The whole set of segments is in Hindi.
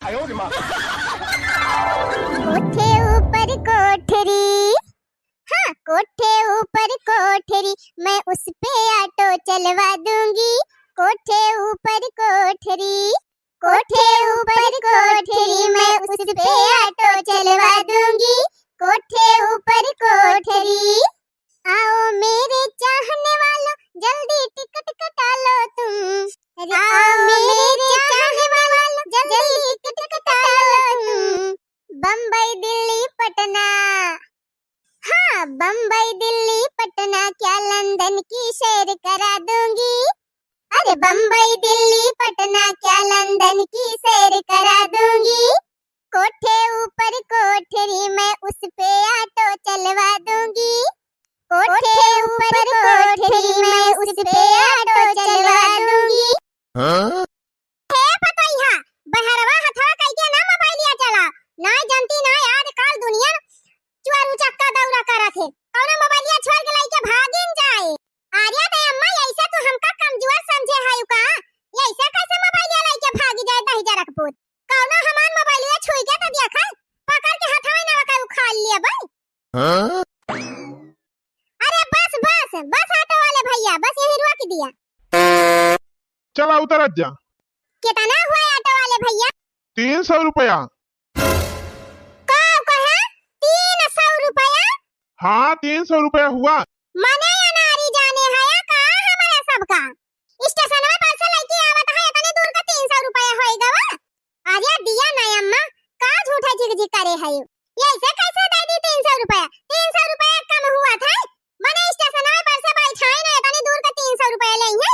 कोठे ऊपर कोठरी, हाँ कोठे ऊपर कोठरी, मैं उस पे ऑटो चलवा दूंगी। कोठे ऊपर कोठरी, कोठे ऊपर कोठरी, मैं उस पे ऑटो चलवा दूंगी। कोठे ऊपर कोठरी, आओ मेरे चाहने वालों, जल्दी टिकट कटा लो तुम। आओ मेरे चाहने वालों, जल्दी टिकट कटा लो तुम। बम्बई दिल्ली पटना, हाँ बम्बई दिल्ली पटना, क्या लंदन की सैर करा दूंगी। अरे बम्बई दिल्ली पटना, क्या लंदन की सैर करा दूंगी। कोठे ऊपर कोठरी, मैं उस पे ऑटो चलवा दूंगी। कोठे ऊपर कोठरी, मैं उस पे ऑटो चलवा दूंगी। हे पतैया, बहरवा हथवा कइके ना मोबाइलिया चला, ना जानती ना आजकल दुनिया चुआरू चक्का दौरा करत है। कौनो मोबाइलिया छोड़ के लइके भागिन जाए। आर्या ते अम्मा ऐसा तो हमका कमजोर समझे हायु का, ऐसा कैसे मोबाइलिया लइके भागी जाए दही जरक पूत। कौनो हमान मोबाइलिया छुई के त देखा, पकड़ के हथवा ना का उखाड़ लिया बई। अरे बस बस बस ऑटो वाले भैया, बस यही रोक दिया। चला उतर जा। कितना हुआ ऑटो वाले भैया? 300 रुपया। कहा 300 रुपया? हाँ 300 रुपया हुआ। मने अनारी जाने है कहाँ हमारा सबका। स्टेशन में पर से लेके आवत है, इतने दूर का 300 रुपया होएगा वा। आर्या दिया ना अम्मा, का झूठा झिकझिक करे है ये ऐसे कैसे दे दी 300 रुपया? 300 रुपया कम हुआ था। मने स्टेशन में पर से बैठाए ना, इतने दूर का 300 रुपया ले है।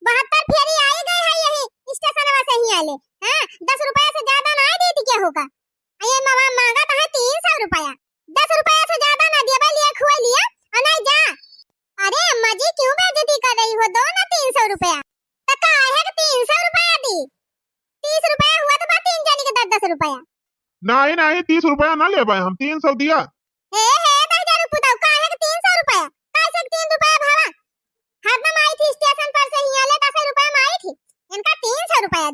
72 फेरी आई गए है यही स्टेशन में से ही आले। हां 10 रुपया से ज्यादा ना दे दी क्या होगा? ये मामा मांगा तो है 300 रुपया, 10 रुपया से ज्यादा ना दिया, लिया खुआ लिया और नहीं जा। अरे अम्मा जी क्यों बेइज्जती कर रही हो, दो ना 300 रुपया। तो का है कि 300 रुपया दी, 30 रुपया हुआ तो बात 3 जानी के 10 रुपया। नहीं नहीं 30 रुपया ना ले पाए हम, 300 दिया। हे 1000 रुपया का है कि 300 रुपया, कैसे 3 रुपया भावा? हरदम आई थी स्टेशन पर से ही आले 10 रुपया में आई थी, इनका 300 रुपया।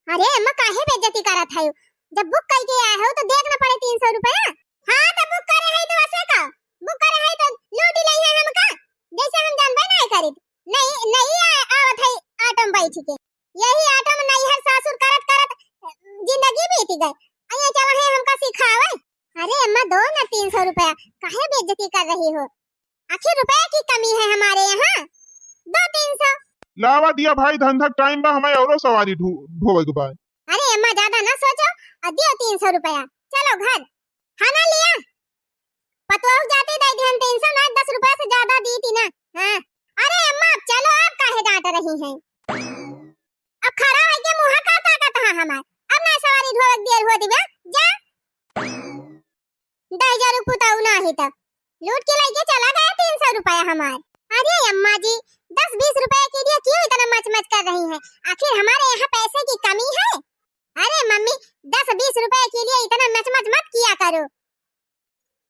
अरे अम्मा काहे बेइज्जती करत है, जब बुक करके आए हो तो देखना पड़े 300 रुपया। हां तो बुक करे है तो वैसे का बुक करे है तो लूट ली है हमका, जैसे हम जानबे नहीं करी। नहीं नहीं आवत है ऑटो में बैठ के, यही ऑटो में नहीं हर सासुर करत करत जिंदगी बीत गई। आया चला है हमका सिखावे। अरे अम्मा दो ना 300 रुपया, काहे बेइज्जती कर रही हो? आखिर रुपए की कमी है हमारे यहाँ, दो 300। लावा दिया भाई, धंधक टाइम बा, हमें औरो सवारी ढोवे के बाद। अरे अम्मा ज्यादा ना सोचो, दियो 300 रुपया, चलो घर। खाना लिया पतवाह जाते दे दी हम 300 ना, 10 रुपया से ज्यादा दी थी ना। हां अरे अम्मा अब चलो, आप काहे डांट रही हैं? अब खड़ा है के मुंह का ताकत है हमार, अब ना सवारी ढोक देर हो दिबे जा। 10,000 रुपया ना ही तो लूट के लेके चला गया 300 रुपया हमार। अरे अम्मा जी 10-20 रुपए के लिए क्यों इतना मच कर रही हैं? आखिर हमारे यहाँ पैसे की कमी है? अरे मम्मी 10-20 रुपए के लिए इतना मच मत किया करो।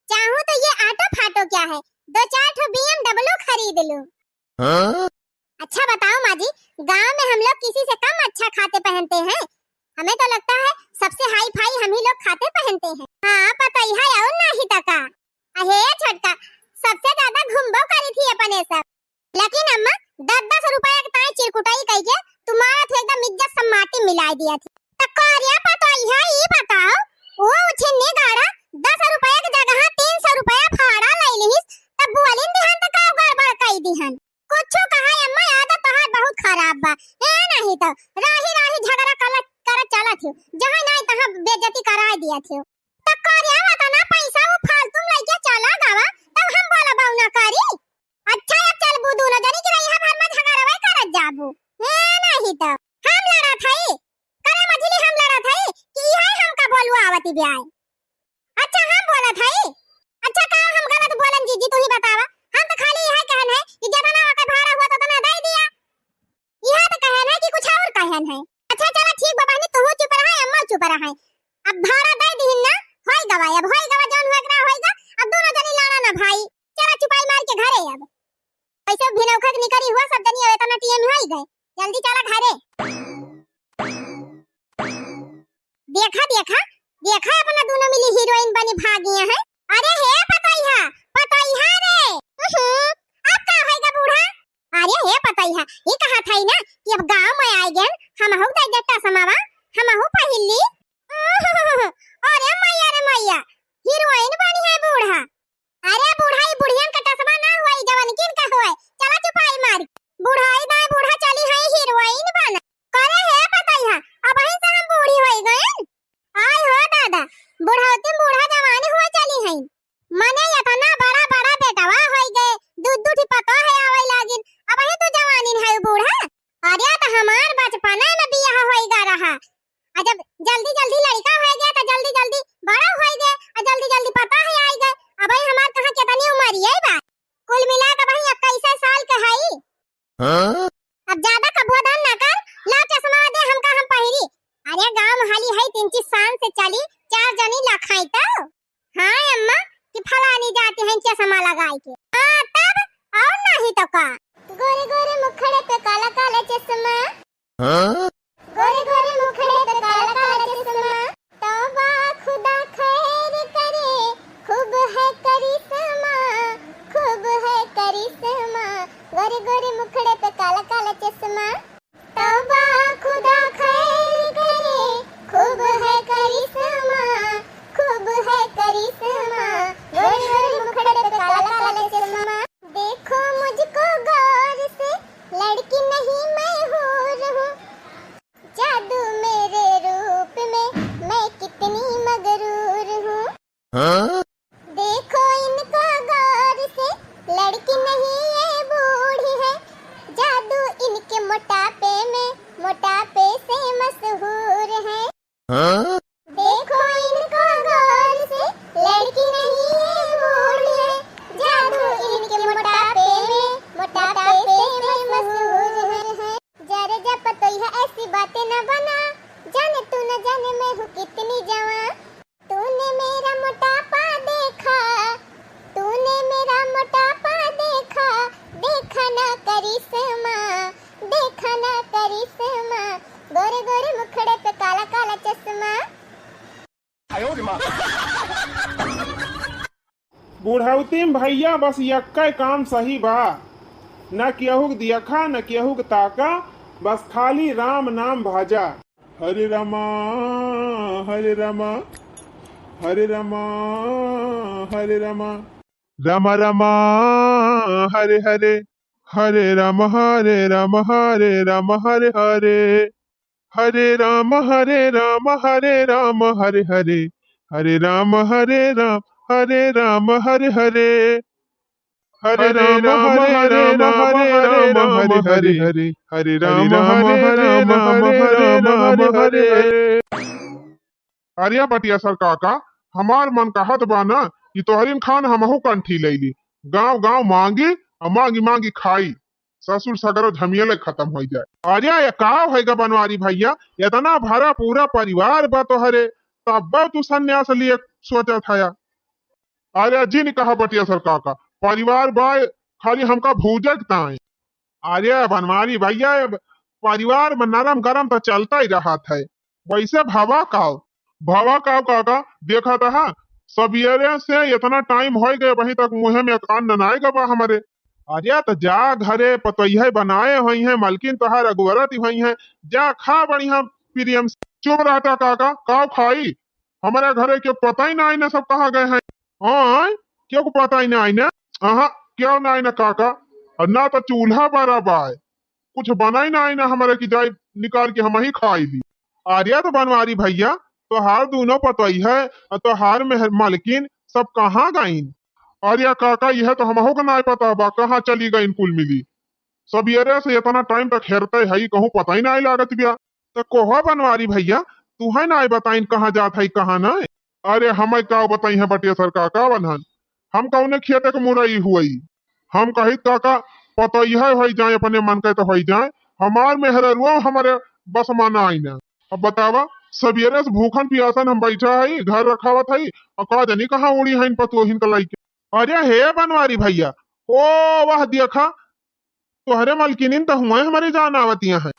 चाहूं तो ये ऑटो फाटो क्या है, 2-4 ठो BMW खरीद लूं। अच्छा बताओ माँ जी, गांव में हम लोग किसी से कम अच्छा खाते पहनते हैं? हमें तो लगता है सबसे हाई फाई हम ही लोग खाते पहनते हैं। हाँ पता ही है और नहीं तका। अहे छोटका सबसे ज्यादा घुमबो करी थी अपने सब, लेकिन अम्मा 10-10 रुपया के ताई चिरकुटाई कइके तुम्हारा तो एकदम इज्जत सब माटी मिला दिया थी। तो कार्या पता ही है, ये बताओ वो उछने गाड़ा 10 रुपया के जगह 300 रुपया भाड़ा ले लिहिस, तब बोलिन दिहन त का गड़बड़ कई दिहन। कुछो कहा अम्मा आदत तोहार बहुत खराब बा, ए नहीं तो राही राही झगड़ा कर चला थी, जहां नहीं तहां बेइज्जती करा दिया थी। तो कार्या बता ना पैसा वो फालतू लेके चला गावा, तब हम बोला बाउना करी। अच्छा अब चल बुदू न जानी कि रही घर में झगड़ावे करत जाबू, हे नहीं तो हम लड़ा थई करे मझली, हम लड़ा थई कि है हमका बोलू आवती ब्याह। अच्छा हम बोला थई, अच्छा का हम गलत बोलन जीजी तू ही बतावा? हम तो खाली यह कहन है कि जितना का भाड़ा हुआ तो तना दे दिया, यह तो कहन है कि कुछ और कहन है। अच्छा चला ठीक बाबा ने, तू चुप रहा है अम्मा चुप रहा है, अब भाड़ा दे दीन ना, होई गवा अब होई गवा जौन होएगा होएगा, अब दोनों जनी लाना ना भाई। चला चुपाई मार के घरे, अब ऐसे भिनौखक निकरी हुआ सब जनी अब इतना टीएम होई गए, जल्दी चला घरे। देखा देखा देखा अपना दोनों मिली हीरोइन बनी भागिया है। अरे हे पतैया रे अब का होएगा बूढ़ा। अरे हे पतैया ये कहा था ना कि अब गांव में आए गए हम हो दे जट्टा समावा हम हो पहिली। अरे मैया रे मैया हीरोइन बनी है बूढ़ा। अरे बूढ़ा ये बुढ़ियन का टसवा ना हुआ जवान किन का हुआ चला चुपाई मार बुढ़ाई दाई बूढ़ा चली है हीरोइन बन करे है पतैया अब ही से हम बूढ़ी होई गए। आय हो दादा बुढ़ाती बूढ़ा जवान हुआ चली है मने इतना बड़ा बड़ा बेटवा होई गए दूध दूध पता है आवे लागिन अब ही तो जवानी है बूढ़ा। अरे तो हमार बचपना में बियाह होई गा रहा जब जल्दी जल्दी लड़का हो गया तो जल्दी जल्दी बड़ा हो गया और जल्दी जल्दी पता है आई गए अब ही हमार कहां कितनी उम्र है बा कुल मिला के वही 21 साल का है। हां अब ज्यादा कबोधन न कर ला चश्मा दे हमका हम पहिरी। अरे गांव हाली है 3 शान से चली 4 जनी लखाई तो हां अम्मा कि फलानी जाती है चश्मा लगाई के। हां तब और नहीं तो का गोरे गोरे मुखड़े पे काला काला चश्मा। हां गोरे गोरे मुखड़े पे काला काला चश्मा तौबा खुदा खैर करे खूब है करिश्मा गोरे गोरे मुखड़े पे काला काला चश्मा तौबा खुदा खैर करे खूब है करिश्मा गोरे गोरे मुखड़े पे काला काला चश्मा। देखो मुझको गौर से लड़की नहीं मैं हूर हूँ जादू मेरे रूप में मैं कितनी मगरूर हूँ। हाँ? देखो इनको गौर से लड़की नहीं ये बूढ़ी है जादू इनके मोटापे से मशहूर है। हाँ? देखो इनको गौर से लड़की नहीं ये बूढ़ी है जादू इनके मोटापे से मशहूर है। जरे जब तो यह ऐसी बातें न बना जाने तू न जाने मैं हूँ कितनी जवां तूने मेरा मोटापा देखा देखा ना करिश्मा गोरे गोरे मुखड़े पे काला काला चश्मा। बुढ़ाउती भैया बस यक्का काम सही बा न केहू दियखा न केहू ताका बस खाली राम नाम भाजा। हरे रामा हरे रामा हरे रामा हरे रामा रामा रामा हरे हरे हरे राम हरे राम हरे राम हरे हरे हरे राम हरे राम हरे राम हरे हरे हरे राम हरे राम हरे राम हरे हरे हरे राम हरे राम हरे राम हरे हरे हरे हरे राम हरे राम हरे हरे। अरे बटिया सर काका हमार मन कहत बाना कि तोहरीन खान हमहू कंठी लैली गांव गांव मांगी और मांगी मांगी खाई ससुर सगरो झमियले खत्म हो जाए। अरे ये का होएगा बनवारी भैया इतना भरा पूरा परिवार बा तोहरे तब तू संन्यास लिए सोचा था। अरे जी ने कहा बटिया सर काका परिवार बा खाली हमका भूजक ताए। अरे बनवारी भैया परिवार में नरम गरम तो चलता ही रहा था वैसे भवा काव काका देखा था सवेरे से इतना टाइम हो गए वहीं तक मुँह में अन्न नाएगा बा हमारे। अरे तो जा घरे पतोहिया बनाए हुई हैं मलकिन तोहार अगुवरत हुई हैं जा खा बढ़िया प्रियम चुप रहता काका काव खाई हमारे घरे क्यों पता ही ना आई ना सब कहाँ गए हैं। हाँ क्यों पता ही ना आई ना क्यों ना आई ना काका ना तो चूल्हा बड़ा बाय कुछ बना ही ना आई ना हमारे की जाए निकाल के हम ही खाई ली। आर्या तो बनवारी भैया तोहार दोनों पतोही है और तोहार में मालकिन सब कहाँ गईन। अरे काका यह तो हमहो का ना पता बा कहाँ चली गई कुल मिली सवेरे से इतना टाइम तक हेरते है कहूँ पता ही ना लागत बिया तो कोहा बनवारी भैया तू है ना बताइन कहाँ जात है कहाँ ना। अरे हमें का बताई है बटिया सर काका बनहन हम कौने खेते के मुरई हुई हम कही काका पतोहिया हो जाए अपने मन के तो हो जाए हमार मेहरुआ हमारे बस माना आई ना। अब बतावा सवेरे से भूखन पियासन हम बैठा है घर रखावत है और कहा जानी कहाँ उड़ी है इन पतोहिन का लाई के। अरे हे बनवारी भैया ओ वाह देखा तोहरे मलकिन तो हुए हमारी जान आवतियां हैं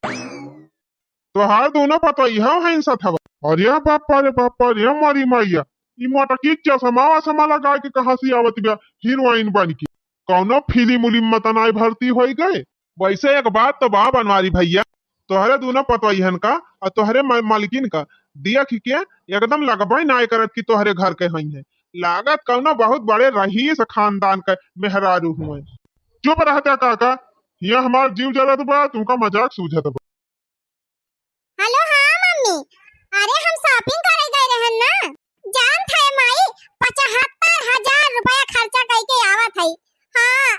तोहार दोनों पतोहिया है इन सथवा। अरे बापा रे बापा रे हमारी मैया ई मोटकी चश्मावा समा लगा के कहाँ से आवत बा हीरोइन बन के कौनो फिल्म उलिम में तनाई भर्ती हो गए। वैसे एक बात तो बा बनवारी भैया तोहरे दोनों पतवहन का और तोहरे मालकिन का दिया के एकदम लगबे ना करत कि तोहरे घर के हई है लागत कौनो बहुत बड़े रहीस खानदान के मेहरारू हुए। चुप रहता काका यहाँ हमार जीव जरत बा तुमका मजाक सूझत बा। हेलो हाँ मम्मी, अरे हम शॉपिंग करे गए रहन ना, जान थे माई 75,000 रुपया खर्चा करके आवत है। हाँ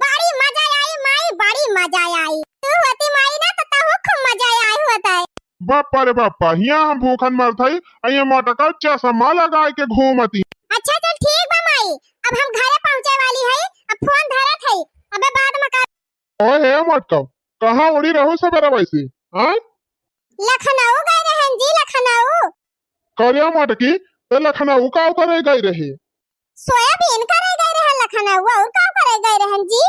बड़ी मजा आई माई, बड़ी मजा आई। तू होती माई ना तो तहु खूब मजा आई होता है। बापा रे बापा यहाँ हम भूखन मरत हई अये मोटका चश्मा लगा के घूमती। अच्छा चल ठीक बा माई, अब हम घरे पहुंचे वाली है, अब फोन धरत है, अबे बाद में कर। ओए हे मोटका कहाँ उड़ी रहो सवेरा वैसे हाँ लखनऊ गए रहन जी, लखनऊ। करिया मोटकी ते लखनऊ का करे गई रहे। सोयाबीन करे गए रहन लखनऊ, और का करे गए रहन जी।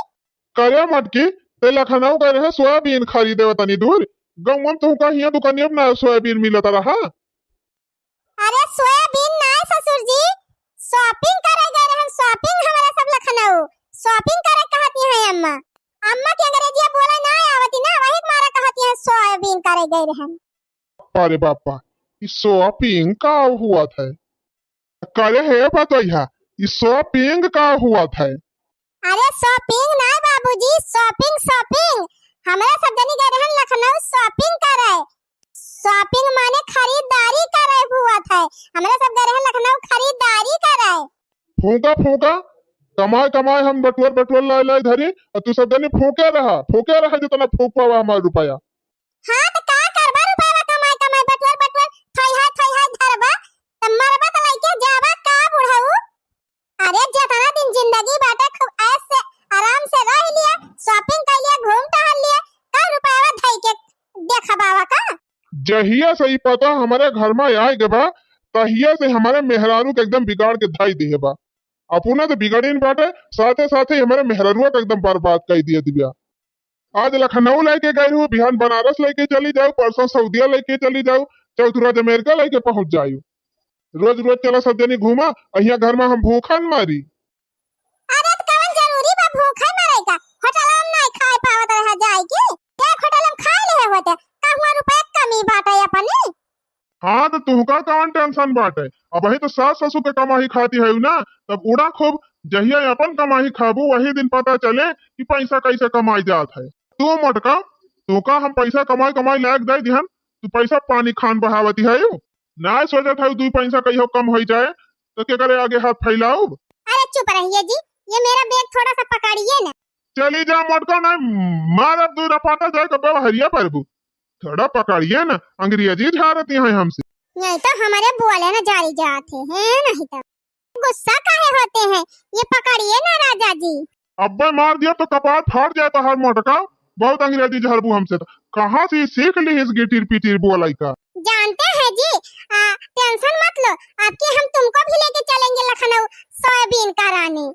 करिया मोटकी ते लखनऊ गए रहे सोयाबीन खरीदे तनी दूर गाँव में तुमका हिया दुकानिया में ना सोयाबीन मिलता रहा। अरे सोयाबीन ना ससुर जी, शॉपिंग करे गए रहन, शॉपिंग हमारा सब लखनऊ शॉपिंग करे कहती है अम्मा। अम्मा के अंग्रेजी बोला ना आवती ना, वही मारा कहती है सोयाबीन करे गए रहन। अरे बापा इस शॉपिंग का हुआ था करे है बताइया इस शॉपिंग का हुआ था। अरे शॉपिंग ना बाबूजी, शॉपिंग शॉपिंग हमारा सब जनी गए रहन लखनऊ शॉपिंग करे। शॉपिंग माने खरीदारी करे हुआ था, हमारा सब गए रहन लखनऊ खरीदारी करे। फूका फूका कमाए कमाए हम बटुअर बटुअर ला ला धरी और तू सब जने फूके रहा जितना फूक पावा हमारा रुपया। हाँ तो का करबा रुपया कमाए कमाए बटुअर बटुअर थई हाय धरबा त मरबा त लइके जाबा का बुढ़ाऊ। अरे जितना दिन जिंदगी बाटे खूब ऐश से आराम से रह लिया, शॉपिंग कर लिया, घूम टहल लिया, का रुपया धई के देखबावा का। जहिया से ही पता हमारे घर में आए के बा तहिया से हमारे मेहरारू के एकदम बिगाड़ के धाई दिए बा। अपना तो बिगड़ीन बाटे साथे साथे हमारे मेहरारुआ का एकदम बर्बाद कर दिया दिव्या। आज लखनऊ लेके गए हूँ, बिहान बनारस लेके चली जाऊ, परसों सऊदिया लेके चली जाऊ, चौथा रोज अमेरिका लेके पहुंच जायू। रोज रोज चला सब जनी घूमा अहिया घर में हम भूखन मारी। अरे त कवन जरूरी बा भूखे मरे का, होटल में नहीं खाए पावत रह जाए की, एक होटल में खा ले होते कहवा रुपया कमी बाटे अपने। हाँ तो तुमका कौन टेंशन बाटे अब वही तो सास ससुर के कमाई खाती है ना तब उड़ा खूब जहिया अपन कमाई खाबू वही दिन पता चले कि पैसा कैसे कमाई जात है। तू मोटका तुका हम पैसा कमाई कमाई लायक दे दिहन तू पैसा पानी खान बहावती है ना सोचत है दू पैसा कहियो कम हो जाए तो क्या करे आगे हाथ फैलाऊ। अरे चुप रहिए जी, ये मेरा बैग थोड़ा सा पकड़िए ना। चली जा मोटका नहीं मार अब दूर पाता जाए कब हरिया प्रभु थोड़ा पकड़िए ना अंग्रेजी झाड़ती है हमसे। नहीं तो हमारे बोले ना जारी जाते हैं, नहीं तो गुस्सा काहे होते हैं, ये पकड़िए ना राजा जी। अब्बे मार दिया तो कपार फाट जाता हर मोटका बहुत अंग्रेजी झड़बू हमसे तो कहाँ से सीख ली इस गिटिर पिटिर बोलाई का। जानते हैं जी, टेंशन मत लो, आपके हम तुमको भी लेके चलेंगे लखनऊ सोयाबीन कराने।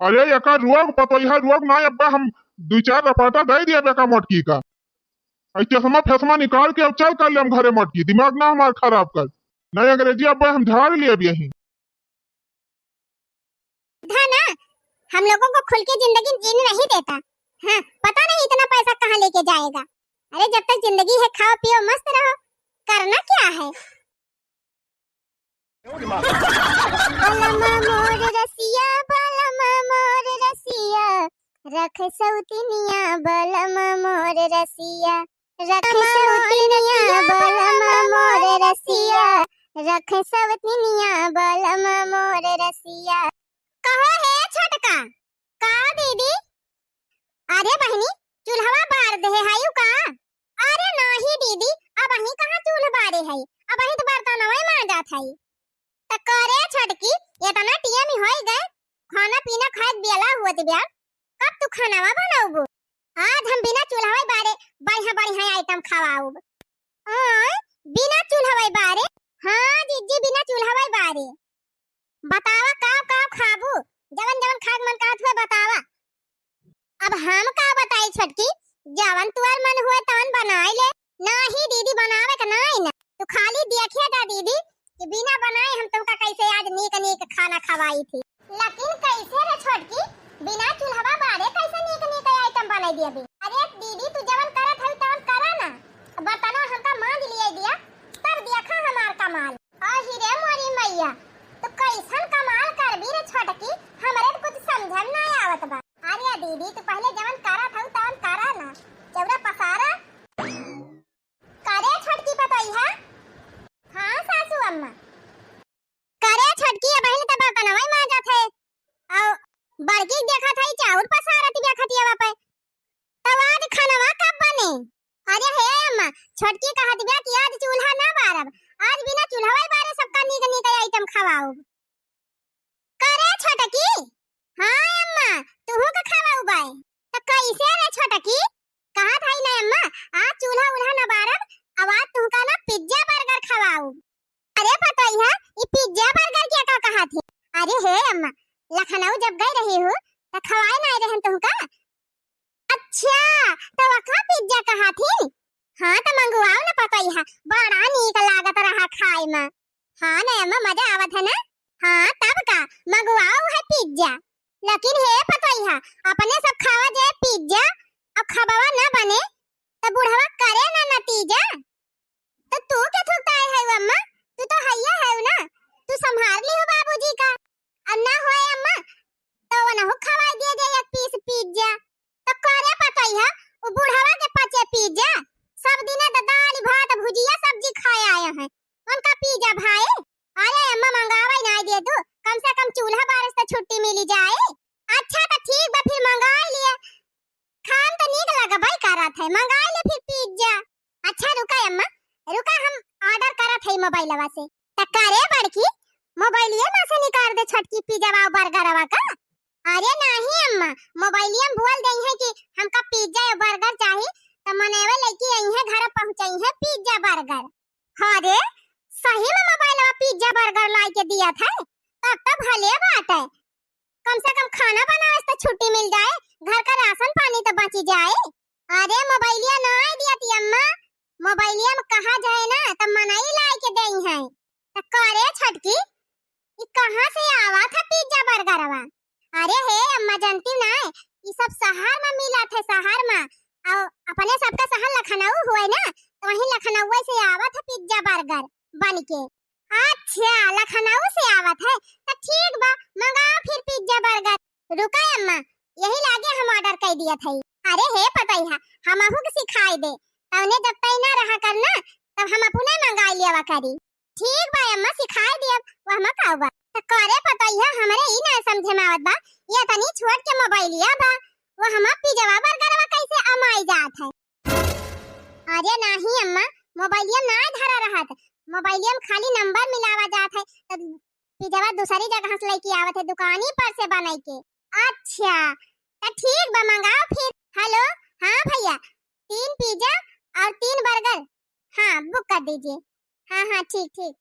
अरे यका रुआग पतोइहा रुआग ना अब्बे हम 2-4 रपाटा दे दिया बेका मोटकी का चश्मा फेसमा निकाल के अब चल कर ले हम घरे मोटकी दिमाग ना हमार खराब कर नहीं अंग्रेजी अब्बे हम झाड़ लिए अब यही। ना हम लोगों को खुल के जिंदगी जीने नहीं देता। हाँ पता नहीं इतना पैसा कहाँ लेके जाएगा। अरे जब तक जिंदगी है खाओ पियो मस्त रहो, करना क्या है। बलमा मोर रसिया बलमा मोर रसिया रख सौतिनिया बलमा मोर रसिया रख सौतिनिया बलमा मोर रसिया रख सौतिनिया बलमा मोर रसिया। कहो है छोटका का दीदी, अरे बहनी चूल्हा बार दे है का। अरे नहीं दीदी अब वही कहाँ चूल्हा बारे है, अब वही तो बर्तन वही मार जात है। त करे छोटकी इतना टिया में होई गए खाना पीना खाए बेला हुआ दिया, कब तू खानावा बनाऊबो। आज हम बिना चूल्हा बारे बढ़िया बढ़िया आइटम खवाऊब। बिना चूल्हा बारे, हाँ जीजी बिना चूल्हा बारे बतावा का खाबू, जवन जवन खाग मन कहत हुए बतावा। अब हम का बताई छोटकी, जवन तुआर मन हुए तवन बनाई ले। नहीं दीदी बनावे का नहीं ना, तू है जा दीदी कि बिना बनाए हम तुमका कैसे आज नीक नीक खाना खवाई थी। लेकिन कैसे रे छोटकी बिना चूल्हा बारे कैसे नीक नीक आइटम बनाई दिया बे। अरे दीदी तू जवन करत है तवन करा ना, बर्तनवा हमका मांज लिए दिया तब देखा हमार कमाल। आ हीरे मोरी मैया तो कैसन कमाल कर भी रे छोटकी, हमरे तो कुछ समझ ना आवत बा। अरे दीदी तू पहले जवन करत है तवन करा ना, चौरा पसारा करे छोटकी पतई है। हां सासू अम्मा करे छोटकी पहले तो बर्तनवा मांजत है और बड़की देखा था चाउर पसारत देखतिया पे। तब आज खानवा कब बने? अरे हे अम्मा छोटकी कहत बिया कि आज चूल्हा ना बारब, आज बिना चूल्हा बारे सबका नीक नीक आइटम खवाओ। करे छोटकी हां अम्मा तुहू का खवाओ बाय। त कैसे रे छोटकी कहत है ना अम्मा आज चूल्हा उल्हा ना बारब, अब आज तुमका ना पिज्जा बर्गर खवाओ। अरे पता है ये पिज्जा बर्गर क्या का कहा थे? अरे हे अम्मा लखनऊ जब गई रही हो तो खवाए ना रहन तुमका। अच्छा तो वका पिज्जा कहा थी? हां तो मंगवाओ ना पता है बड़ा नीक लागत रहा खाए में। हां ना अम्मा मजा आवत है ना। हां तब का मंगवाओ है पिज्जा। लेकिन हे पता है अपने सब खावा जाए पिज्जा और खबावा ना बने तो बुढ़वा करे ना नतीजा। तो तू क्या थूकता है अम्मा, तू तो हैया है ना, तू संभाल ली हो बाबूजी का। अब ना होए अम्मा तो वो ना हो खवाई दे एक पीस पिज्जा। तो करे पता है वो बुढ़वा के पचे पिज्जा सब दिन दाल भात भुजिया सब्जी खाए आए हैं, उनका पिज्जा भाई। अरे अम्मा मंगावा ना दे दो, कम से कम चूल्हा बारिश से छुट्टी मिली जाए। अच्छा तो ठीक बा फिर मंगा लिए, खान तो नीक लगा भाई करत है मंगा ले फिर पिज्जा। अच्छा रुका अम्मा रुका हम ऑर्डर करत है मोबाइलवा से। त करे बड़की मोबाइलिया में से निकाल दे छोटकी पिज्जा वा बर्गरवा का। अरे नहीं अम्मा मोबाइलिया में बोल दई है कि हमका पिज्जा या बर्गर चाहिए तो मनेवे लेके आई है घर पहुंचाई है पिज्जा बर्गर। हां रे सही में मोबाइलवा पिज्जा बर्गर ला के दिया था, तब तो भले बात है, कम से कम खाना बनावे तो छुट्टी मिल जाए, घर का राशन पानी तो बच जाए। अरे मोबाइलिया ना दिया थी अम्मा, मोबाइलिया में कहा जाए ना तो मनाई ला के दई है। तो करे छटकी ये कहां से आवा था पिज्जा बर्गरवा? अरे हे अम्मा जानती ना ये सब शहर में मिला थे, शहर में और अपने सबका शहर लखनऊ हुए ना तो वहीं लखनऊ से आवा था पिज्जा बर्गर बन के। अच्छा लखनऊ से आवा था तो ठीक बा मंगाओ फिर पिज्जा बर्गर। रुका अम्मा यही लागे हम ऑर्डर कर दिया था। अरे हे पता है हमहू के सिखाई दे तवने जब तक ना रहा करना तब हम अपने मंगा लिया करी। ठीक बा अम्मा सिखाई दिया वह हम कहबा। तो करे पता है हमरे ई ना समझे में आवत बा ये तनी छोड़ के मोबाइलिया बा वो हम पिज्जा बर्गरवा कैसे अमाई जात है। अरे नहीं अम्मा मोबाइलिया ना धरा रहत, मोबाइलिया में खाली नंबर मिलावा जात है तो पिज्जा दूसरी जगह से लेके आवत है दुकानी पर से बनाई के। अच्छा तो ठीक बा मंगाओ फिर। हेलो हां भैया 3 पिज्जा और 3 बर्गर हां बुक कर दीजिए। हां ठीक ठीक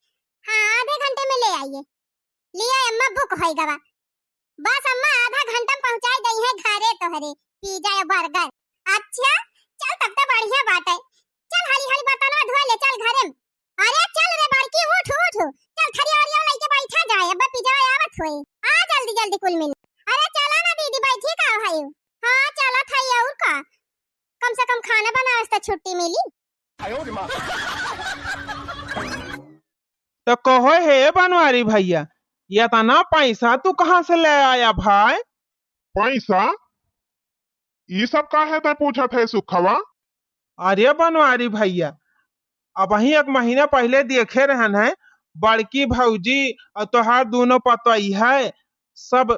हां आधे घंटे में ले आइए। लिया अम्मा बुक होई गवा। बस अम्मा आधा घंटा पहुंचाई गई है घरे तोहरे पिज्जा या बर्गर। अच्छा चल तब तो बढ़िया बात है, चल हरी हरी बर्तनवा धो ले चल घरे में। अरे चल रे बड़की उठ उठ चल थरी और लेके बैठा जाए अब पिज्जा आवत होई। आ जल्दी जल्दी कुल मिल। अरे चला ना दीदी बैठी का भाई। हां चला था और का कम से कम खाना बनावे से छुट्टी मिली। तो कहो हे बनवारी भैया ये तना पैसा तू कहाँ से ले आया भाई? पैसा ये सब का है तो पूछा थे सुखवा। अरे बनवारी भैया अब वही 1 महीना पहले देखे रहन है बड़की भौजी और तोहार दोनों पतई है सब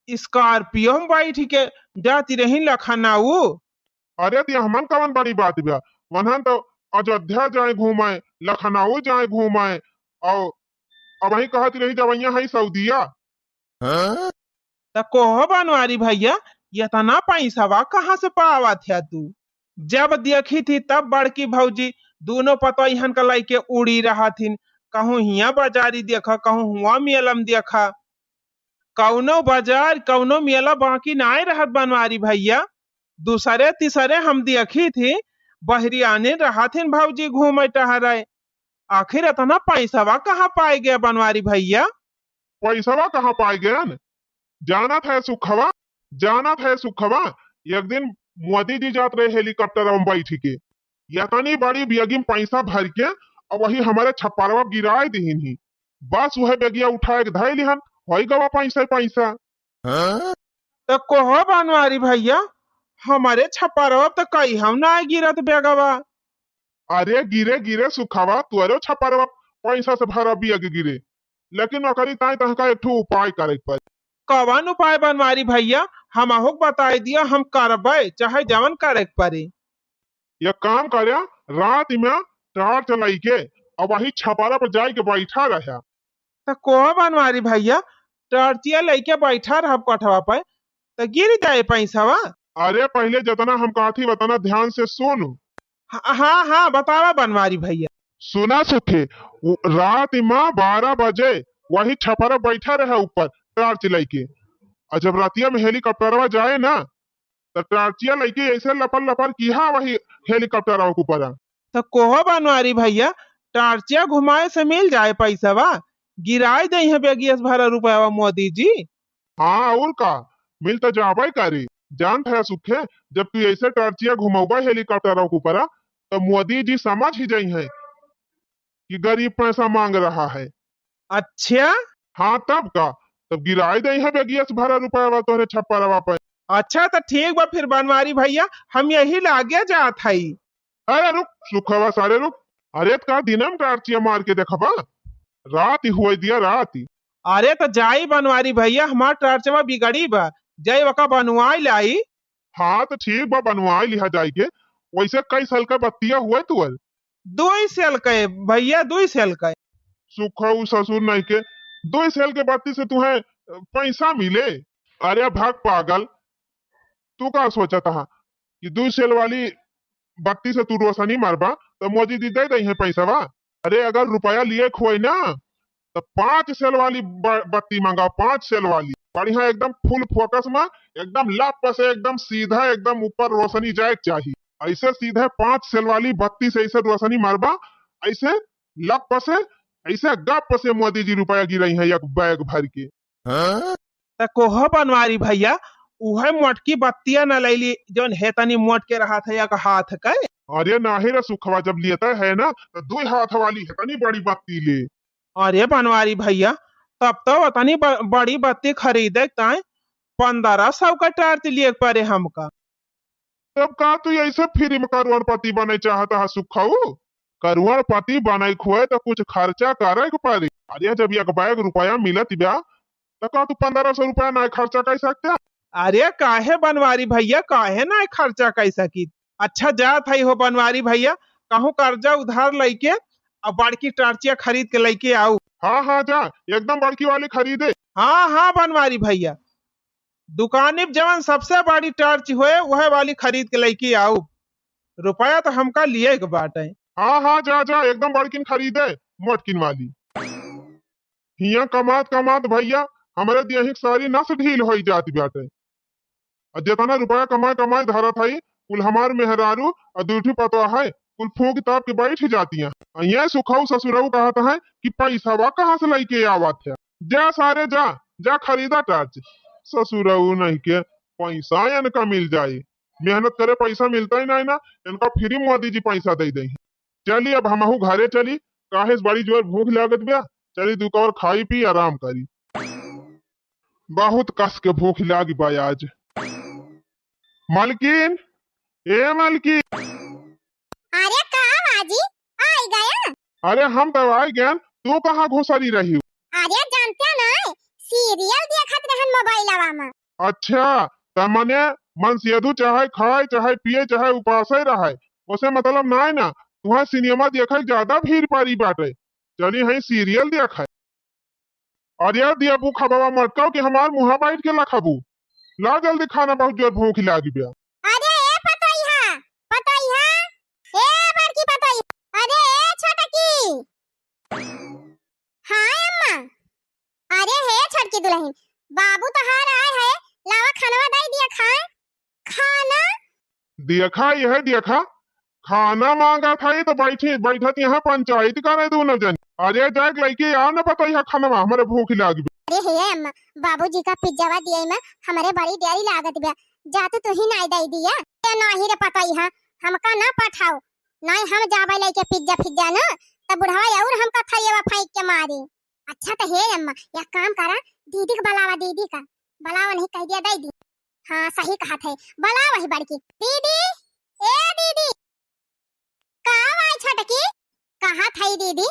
स्कॉर्पियो में बैठ के जाती रही लखनऊ। अरे ती हमन कवन बड़ी बात बा, वहां तो अयोध्या जाए घूमे लखनऊ जाए घूमे और अब वही कहती रही जवैया है सऊदिया। तो कहो बनवारी भैया ये तना पैसा कहाँ से पावा थे तू? जब देखी थी तब बड़की भौजी दोनों पतोहन का लेके उड़ी रहा थी, कहूँ हिया बाजारी देखा कहूँ हुआ मेलम देखा, कौनो बाजार कौनो मेला बाकी ना रहत बनवारी भैया। दूसरे तीसरे हम देखी थी बहरी आने रहा थी भौजी घूमे टहरे आखिर इतना पैसावा कहाँ पाए गया बनवारी भैया? पैसावा कहाँ पाए गए न? जानत है सुखवा। एक दिन मोदी जी जात रहे हेलीकॉप्टर में बैठ के, यतनी बड़ी बेगी में पैसा भर के और वही हमारे छप्परवा गिराए दीन ही। बस वह बेगिया उठा के धैल हन, हो गवा पैसा पैसा। तो कोहो बनवारी भैया, हमारे छप्परवा तो कई हम ना गिरत बेगवा। अरे गिरे गिरे सुखवा, तुअरो छप्परवा पैसा से भरा बेग गिरे, लेकिन नौकरी ताई तहका एक ठो उपाय करे पर। कवन उपाय बनवारी भैया? हम अहुक बताई दिया, हम करबे चाहे जवन करे पड़े। ये काम करे, रात में टार चलाई के और वही छपारा पर जाई के बैठा रहा। तो कोहो बनवारी भैया, टर्चिया लेके बैठा रह कठवा पे तो गिर जाए पैसावा। अरे पहले जितना हम कहती बताना ध्यान से सुन। हाँ हाँ बतावा बनवारी भैया। सुना सुखे, रात में 12 बजे वही छपरा बैठा रहा ऊपर टार्च लेके, और जब रातिया में हेलीकॉप्टरवा जाए ना तो टार्चिया लेके ऐसे लपड़ लपड़ किया वही हेलीकॉप्टर ऊपर। तो कोहो बनवारी भैया, टार्चिया घुमाए से मिल जाए पैसावा, गिराए दे है बेगियस भरा रुपया मोदी जी। हाँ और का, मिल तो जाबे करी। जानत है सुखे, जब तू ऐसे टार्चिया घुमाऊबा हेलीकॉप्टर ऊपर तो मोदी जी समझ ही जाई है कि गरीब पैसा मांग रहा है। अच्छा हाँ तब का, तब गिराए दे है बेगिया से भरा रुपया तोहरे छप्परवा पे। अच्छा तो ठीक बा फिर बनवारी भैया, हम यही लागे जात हई। अरे रुक सुखवा सारे रुक, अरे का दिनम टार्चिया मार के देखबा, रात ही हुए दिया रात ही। अरे तो जाई बनवारी भैया, हमार टर्चवा बिगड़ी बा, जाई वका बनवाई लाई। हाँ तो ठीक बा, बनवा लिहा जाए के। वैसे कई साल का बत्तिया हुए तुअर? 2 साल के भैया, 2 साल के। सुखऊ ससुर नहीं के 2 साल के बत्ती से तुम्हें पैसा मिले? अरे भाग पागल, तू का सोचा था कि 2 साल वाली बत्ती से तू रोशनी मारबा तो मोदी जी दे दई है पैसा वा? अरे अगर रुपया लिए खोई ना तो 5 सेल वाली बत्ती मंगाओ, 5 सेल वाली बढ़िया एकदम फुल फोकस में, एकदम लाप से एकदम सीधा एकदम ऊपर रोशनी जाए चाहिए। ऐसे सीधे 5 सेल वाली बत्ती से ऐसे रोशनी मारबा, ऐसे लप से ऐसे गप से मोदी जी रुपया गिरई है एक बैग भर के। तो कोहो बनवारी भैया, उहे मोटकी बत्तिया न लैली जोन हेतनी मोट के रहा था एक हाथ के। अरे नाही रे सुखवा, जब लेता है ना तो 2 हाथ वाली हेतनी बड़ी बत्ती ले। अरे बनवारी भैया, तब तो उतनी बड़ी बत्ती खरीदे ताए 1500 का टार्च लिए पड़े हमका। तब का तू ऐसे फ्री में करोड़पति बने चाहता है सुखाऊ? करोड़पति बने खुए तो कुछ खर्चा करे के पड़ी। अरे जब एक बैग रुपया मिलत बा तो का तू 1500 रुपया ना खर्चा कर सकते? अरे काहे बनवारी भैया, काहे ना खर्चा कर सकी। अच्छा जात है हो बनवारी भैया, कहूँ कर्जा उधार लेके अब बड़की टार्चिया खरीद के लेके आऊ। हाँ हाँ जा, एकदम बड़की वाली खरीदे। हाँ हाँ बनवारी भैया, दुकानी जवन सबसे बड़ी टॉर्च हुए वह वाली खरीद के लेके आऊ। रुपया तो हमका लिए के बाटे। हाँ हाँ जा जा, एकदम बड़किन खरीदे, मोटकिन वाली। हिया कमात कमात भैया हमारे दिया सारी नस ढील हो जाती बाटे। और जितना रुपया कमाए कमाए धरत है कुल हमार मेहरारू और दूठी पतवा है कुल फूक ताप के बैठ जाती है। ये सुखाऊ ससुराऊ कहता है कि पैसा वा कहाँ से लेके आवत है? जा सारे जा जा खरीदा टार्च। ससुराऊ नहीं के पैसा इनका मिल जाए, मेहनत करे पैसा मिलता ही नहीं ना, इनका फ्री मोदी जी पैसा दे दे। चली अब हमहू घरे चली, काहे बड़ी जोर भूख लागत बा, चली दुकान खाई पी आराम करी। बहुत कस के भूख लागी बा आज। मालकिन, ए मालकिन। अरे कहा बाजी आई गया? अरे हम तो आ गए, तू कहाँ घुसरी रही? अरे जानते ना, सीरियल देखत रहन मोबाइलवा में। अच्छा तो मने मन सेधु चाहे खाए चाहे पिए चाहे उपास ही रहे, उसे मतलब ना है ना। तुहा सिनेमा देखे ज्यादा भीड़ पड़ी बाटे, चली है सीरियल देखे। और यार दिया भूख खबावा मत कहो कि हमार मुहा बैठ के लखबू। ला जल्दी खाना, बहुत जोर भूख लागी बा। अरे ए पतोइहा, पतोइहा, ए बड़की पतोई, अरे ए छोटकी। हाँ अम्मा। अरे हे छोटकी दुल्हन, बाबू तहार आए है, लावा खानवा दे दिया खाए। खाना देखा यह देखा, खाना मांगा था तो बैठे बैठत यहाँ पंचायत करे दोनों जन। अरे जाए लड़के आओ ना पता यहाँ खाना हमारे भूख लागी। अरे हे अम्मा बाबूजी का पिज्जा दिया में हमारे बड़ी देरी लागत बा जाते तो ही नहीं दे दिया नहीं रे पता यहाँ हमका ना पठाओ नहीं हम जाबे लेके पिज्जा फिज्जा ना तब बुढ़वा और हमका थैया फेंक के मारे। अच्छा तो हे अम्मा या काम करा दीदी को बुलावा दीदी का बुलावा नहीं कह दिया दीदी। हाँ सही कहा थे बुलावा ही बड़की दीदी ए दीदी कहाँ आई छटकी कहाँ थई दीदी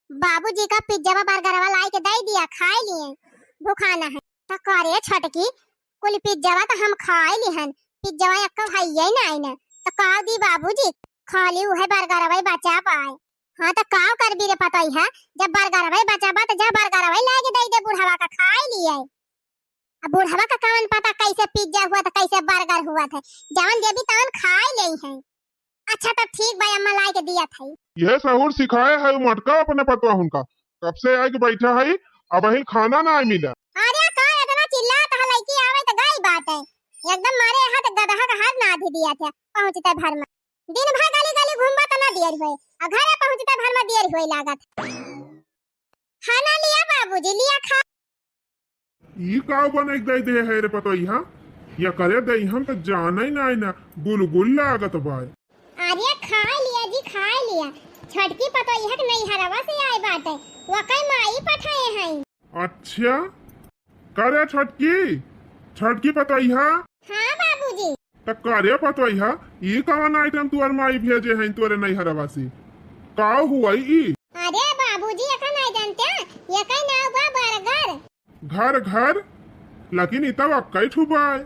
बाबूजी का पिज्जा बर्गर वाला लाई के दे दिया खाए लिए भूखाना है तो करे छटकी कुल पिज्जा तो हम खाए लिहन पिज्जा यक्का भैया ना आई ना तो काव दी बाबूजी खाली है बर्गर भाई बचा पाए। हाँ तो काव कर भी रे पता है जब बर्गर भाई बचा बा तो जब बर्गर भाई लाके दे दे बुढ़ावा का खाए लिए। अब बुढ़ावा का कौन पता कैसे पिज्जा हुआ था कैसे बर्गर हुआ था जवन जे भी तवन खाए ले है। अच्छा तो ठीक भाई अम्मा लाई के दिया था यह सहूर सिखाए है मटका अपने पतवा उनका कब से आके बैठा है अब ही खाना ना मिला। अरे का इतना चिल्लाता है लड़की आवे तो गई बात है एकदम मारे हाथ गदहा का हाथ ना आधी दिया था पहुंचते भर में दिन भर गली गली घूमबा तो ना देर हुए और घरे पहुंचते भर में देर हुए लागत। खाना लिया बाबूजी लिया खा ई का बने दे दे है रे पतो यहाँ या करे दे हम तो जाना ही ना गुलगुल लागत बाय। अरे खा लिया जी खा लिया छटकी पतो यह नहीं हरवा से आए बात है वकई माई पठाए हैं। अच्छा करे छटकी पतो यहाँ हाँ बाबूजी तो करे पतो यहाँ ई कौन आइटम तुअर माई भेजे हैं तोरे नहीं हरवा से का हुआ ई। अरे बाबूजी यका नहीं जानते यका नाव बा बर्गर घर लेकिन इतना कई ठुबाय।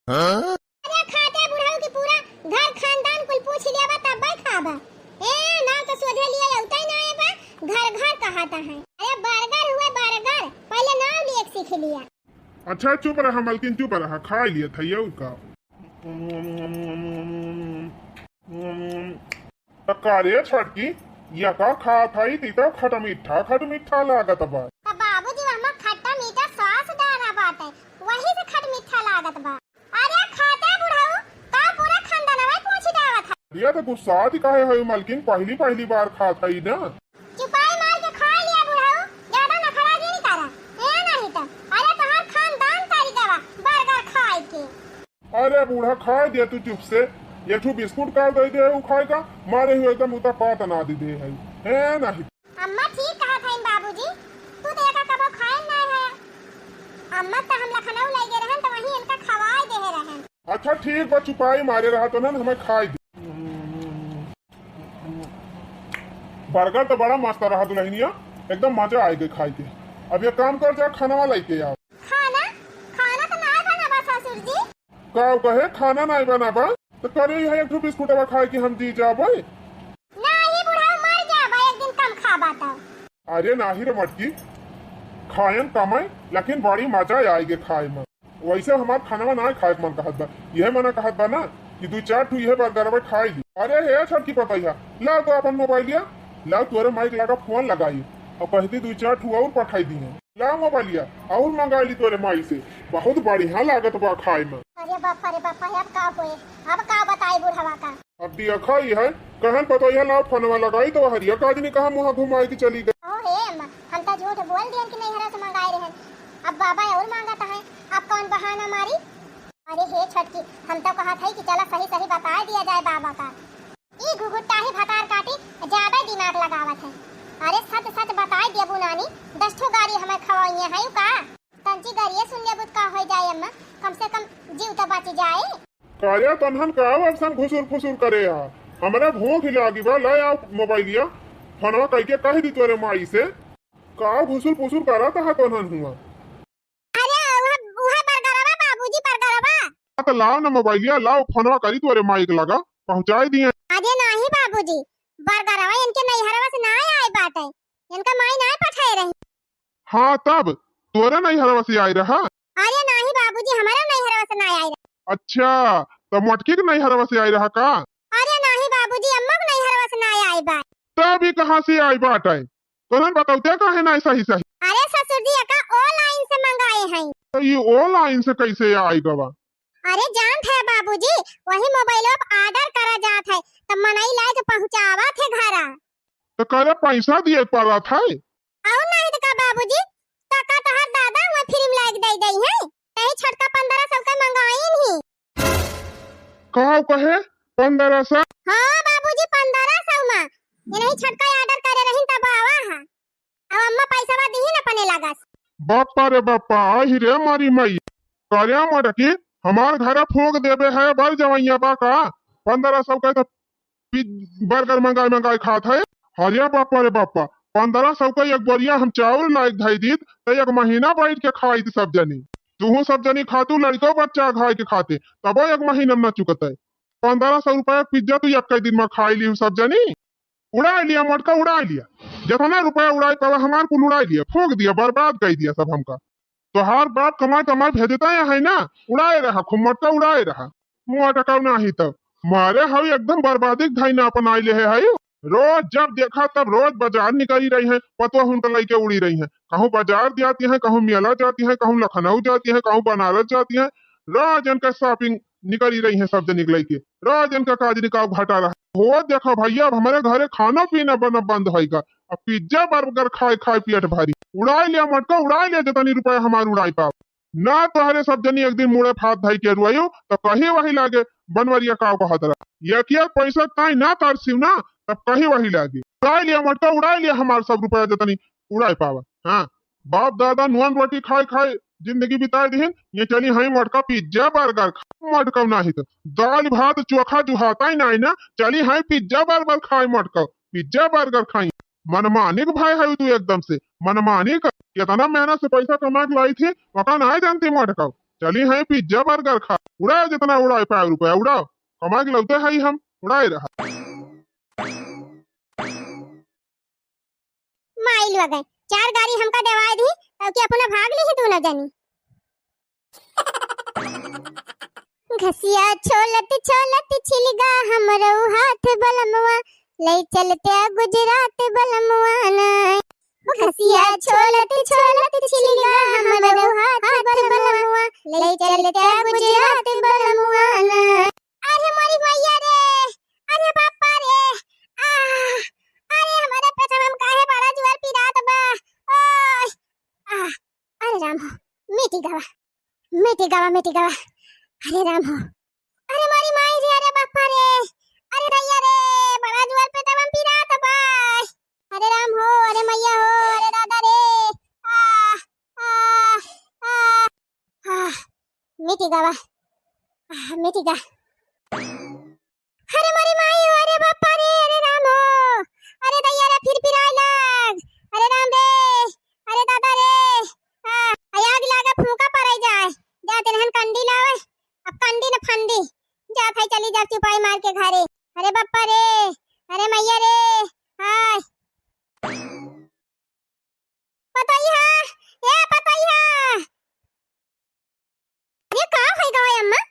अरे खाते बुढ़ाऊ की पूरा घर खानदान कुल पूछ लिया बा तब भाई खाबा ए ना तो सोझे लिया उतना ही ना बा घर कहता है। अरे बर्गर हुए बर्गर पहले नाम लिए सीख लिया। अच्छा चुप रहा मलकिन चुप रहा खा लिया था ये का तकारे छटकी या का खा था ही तो खट मीठा लागत बा। अब बाबूजी हम खट्टा मीठा सॉस डाला बात है वही से खट मीठा लागत बा। अरे खाते बुढ़ाऊ का पूरा खानदान में पूछ दावत है। ये तो गुस्सा काहे है मलकिन पहली बार खा था ही ना चुपाई मार के खा लिया बुढ़ाऊ ज्यादा नखरा नहीं करा ए नहीं तो अरे तुम्हार खानदान तारी दवा बर्गर खाए के। अरे बूढ़ा खा दिया तू चुप से ये ठू बिस्कुट का दे दे वो खाएगा मारे हुए एकदम उता पात ना दे दे है नहीं। अम्मा ठीक कहा था बाबूजी तू तो एका कबो खाए ना है अम्मा तो हम लखनऊ ले गए रहन तो वहीं इनका खवाए दे रहन। अच्छा ठीक बा चुपाई मारे रहा तो ना हमें खाए दे। बर्गर तो बड़ा मस्त रहा दुल्हनिया एकदम मजा आएगा खाए के। अब ये काम कर जा खाना वाला लेके आओ। खाना खाना तो ना बनाबा ससुर जी का कहे खाना नहीं बनाबा तो करे है एक बिस्कुट खाए कि हम जी जाबे नहीं बुढ़ाऊ मर जाबा एक दिन कम खाबा तो। अरे नाही रे मटकी खायन कमाई लेकिन बड़ी मजा आएगी खाए में वैसे हमार खाना ना खाए मन कहत बा यह मना कहत बा ना कि 2-4 ठू यह बर्गर खाई ली। अरे हे छटकी पता ला तो अपन मोबाइलिया ला तोरे माइक लगा फोन लगाई और कहती 2-4 ठू और पठाई दी है ला मोबाइलिया और मंगा ली तोरे माई से बहुत बढ़िया लागत बा खाए में। अरे बापा अब का होए अब का बताई बुढ़ावा का अब दिया खाई है कहन पता ला फोनवा लगाई तो हरिया का आदमी कहा मुँह घुमाई की चली गई। ओ हे अम्मा हम तो झूठ बोल दिए कि नहीं हरा से मंगाए रहन अब बाबा और मांगता है अब कौन बहाना मारी। अरे हे छटकी हम तो कहा था कि चला सही बता दिया जाए बाबा का ई घुघुट्टा ही भतार काटी ज्यादा दिमाग लगावत है। अरे सच बता दिया बुनानी 10 ठो गाड़ी हमें खवाइए है का तंची गाड़िए सुन ले बुत का हो जाए अम्मा कम से कम जीव तो बच जाए। कार्या तनहन का अवसन घुसुर फुसुर करे हा हमरा भूख लागी बा ले आओ मोबाइलिया फोनवा कह के कह दी तोरे माई से का घुसुर फुसुर करा था तनहन हुआ। अरे वह बर्गरवा बाबूजी बर्गरवा तो लाओ ना मोबाइलिया लाओ फोनवा करी तोरे माइक लगा पहुंचाई दिए। अरे नहीं बाबूजी बर्गरवा इनके नहीं हरवा से ना आए बात है इनका माई ना पठाए रही। हाँ तब तोरे नहीं हरवा से आई रहा। अरे नहीं बाबूजी हमारा नहीं हरवा से ना आई रहा। अच्छा तो मटकी के नहीं हरवा से आई रहा का। अरे नहीं बाबूजी अम्मा को नहीं हरवा से ना आई बात। तब कहाँ से आई बात है तोरन बताओ का है ना सही। अरे ससुर जी का ऑनलाइन से मंगाए हैं। तो ये ऑनलाइन से कैसे आई गवा। अरे जानत है बाबूजी, वही मोबाइल पर ऑर्डर करा जात है तब मनई लाए के पहुंचावा थे घरा। तो करे पैसा दिए पड़ा था। और नहीं तो का बाबूजी, काका तोहर दादा वहाँ फिल्म लाइक दे दई है, नहीं छोटका 1500 का मंगाई नहीं। कहा कहे 1500? हाँ बाबूजी 1500 में ये नहीं छोटका ऑर्डर करे रही तब आवा है। अब अम्मा पैसा वा दी न पने लगा। बापा रे बापा, आई रे मारी मई कार्या मटकी हमार घरे फूक देवे है बर जवैया बा का 1500 का तो बर्गर मंगाई खात है। हरिया बापा रे बापा, 1500 का एक बोरिया हम चावल लाइक धाई दीत तो एक महीना बैठ के खाई थी सब जनी। तू सब जनी खातू, लड़को बच्चा खाए के खाते तब एक महीना में चुकत है। 1500 रुपया पिज्जा तू एक दिन में खाई ली सब जनी। उड़ा लिया मटका, उड़ा लिया जितना रुपया उड़ाई पावा हमार कुल उड़ा लिया, फूक दिया, बर्बाद कर दिया सब हमका। तो हर बाप कमाई भेजता है ना, उड़ाए रहा खूब मटका उड़ाए रहा। मुआ टका नहीं तब मारे हई एकदम बर्बादी धाई ना अपन आइले है। रोज जब देखा तब रोज बाजार निकली रही है, पतवा उनका लेके उड़ी रही है। कहूँ बाजार जाती है, कहूँ मेला जाती है, कहूँ लखनऊ जाती है, कहूँ बनारस जाती है। रोज इनका शॉपिंग निकली रही है सब निकल के, रोज इनका काज निकाल घटा रहा। हो देखा भैया अब हमारे घरे खाना पीना बना बंद होगा। अब पिज्जा बर्गर खाए खाए पेट भारी। उड़ाई लिया मटका, उड़ाई लिया जितनी रुपया हमारे उड़ाई पाओ ना। तो हरे सब जनी एक दिन मुड़े फात धाई के रुआयो तो कहीं वही लागे बनवरिया काव का हतरा यकिया पैसा ताई ना तरसिव ना, तब कहीं वही लागे। उड़ाई लिया मटका, उड़ाई लिया हमारे सब रुपया जितनी उड़ाई पावा। हाँ बाप दादा नुआन रोटी खाए खाए जिंदगी बिताए दीन, ये चली हई मटका पिज्जा बर्गर मटका नहीं तो दाल भात चोखा जुहाता ही नहीं ना, चली हई पिज्जा बर्गर खाए मटका पिज्जा बर्गर खाई। मनमानिक भाई है तू एकदम से मनमानिक। कितना मेहनत से पैसा कमा के लाई थी वका नहीं जानती मटका, चली है पिज्जा बर्गर खा। उड़ाओ जितना उड़ाए पाए रुपया उड़ाओ, कमा के लौटे है हम उड़ाए रहा। माइल वगै 4 गाड़ी हमका देवाई दी तब कि अपना भाग ली तू न जानी। घसिया छोलत छोलत छिलगा हमरो हाथ बलमवा, ले चलते गुजरात बलमवा ना। घसिया छोलत छोलत छिलगा हमरो हाथ बलमवा, ले चलते गुजरात बलमवा ना। अरे मोरी भैया रे, अरे बापा रे, अरे हमारे पेट में काहे बड़ा जुआर पिरात बा। ओए अरे राम हो, मिटी गवा अरे राम हो, अरे मारी माई रे, अरे बापा रे, अरे रैया रे, बड़ा जुआर पेट में पिरात बा। अरे राम हो, अरे मैया हो, अरे दादा रे, आ आ आ मिटी गवा। अरे मारी माई हो, अरे बापा रे, अरे राम हो, अरे दैया रे फिर आए लग, अरे राम रे, अरे दादा रे, आग लागे फूका पड़ाई जाए, जा तेहन कंडी लावे, अब कंडी न फंडी, जा थाई चली जा चुपाई मार के घरे। अरे बापा रे, अरे मैया रे, हाय पतैया, पतैया, अरे का होई गवा अम्मा,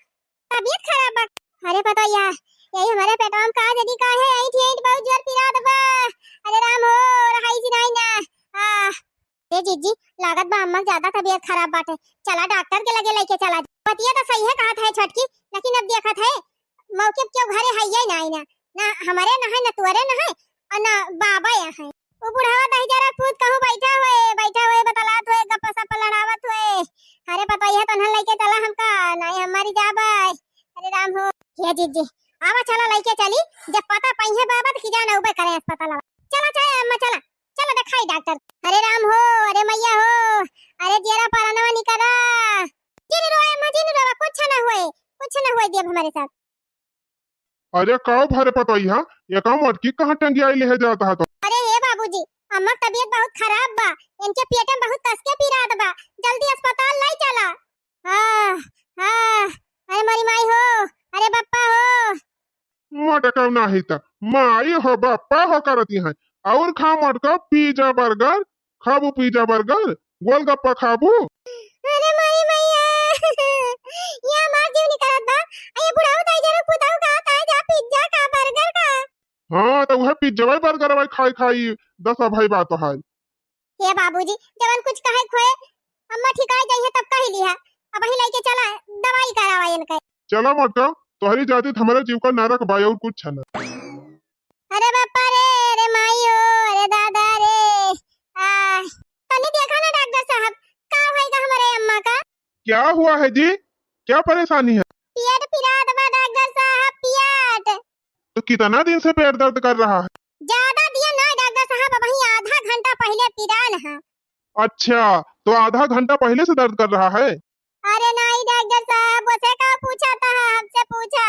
तबीयत खराब बा। अरे पतैया यही हमारे पेटवा में का जदी का है, ऐठ बहुत जोर पिरात बा। अरे राम हो, रहाई जी नहीं ना। ए जीजी लागत बा अम्मा ज्यादा तबीयत खराब बाटे, चला डॉक्टर के लगे लेके चला। पतिया तो सही है कहा था छोटकी, लेकिन अब देखत है मौके क्यों घरे है ये नहीं ना हमारे ना है ना तुअरे ना है और ना बाबा यहाँ है। वो बुढ़ावा दही जरा खुद कहूं बैठा हुए बतलात हुए गप्पा सप्पा लड़ावत हुए। अरे पतैया तन्हा लेके चला हमका, नहीं हमारी जाबे। अरे राम हो, ये जीजी आवा चला लेके चली, जब पता पई है बाबा तो जाना उबे करे अस्पताल। चला चाहे अम्मा चला चला दिखाई डॉक्टर। अरे राम हो, अरे मैया हो, अरे जेरा परनवा निकरा, जिन रोए अम्मा जिन रोए, कुछ ना हुए देव हमारे साथ। अरे काव भरे पतैया ये काम अटकी कहाँ टंगी आई ले जाता है तो। अरे हे बाबूजी अम्मा तबीयत बहुत खराब बा, इनके पेट में बहुत कस के पीरात बा, जल्दी अस्पताल लाई चला। अरे मारी माई हो, अरे बप्पा हो, मटका नहीं था माई हो बापा हो करती है। और खा मटका पिज्जा बर्गर खाबू, पिज्जा बर्गर गोलगप्पा खाबू। अरे माई मैया ये मार जीव निकलत बा। ये बुढ़ाऊ ताई जरा पुताऊ का आता है जा पिज्जा का बर्गर का। हाँ तो वह पिज्जा बर्गर भाई खाई 10 भाई बात है। हे बाबूजी जवन कुछ कहे खोए अम्मा ठिकाई जाई है तब कह लिया, अब ही लेके चला दवाई करावा इनके। चला मोटा तोहरी जाती हमारे जीव का नरक बाय और कुछ न। अरे बापा रे, अरे माई हो, अरे दादा रे। तनी देखा ना डॉक्टर साहब, का होएगा हमारे अम्मा का? क्या हुआ है जी, क्या परेशानी है? पेट पिरात बा डॉक्टर साहब, पेट। तो कितना दिन से पेट दर्द कर रहा है? ज्यादा दिया ना डॉक्टर साहब, अब ही आधा घंटा पहले पिराल है। अच्छा, तो आधा घंटा पहले से दर्द कर रहा है? अरे नहीं डॉक्टर साहब, उसे का पूछा था, हमसे पूछा।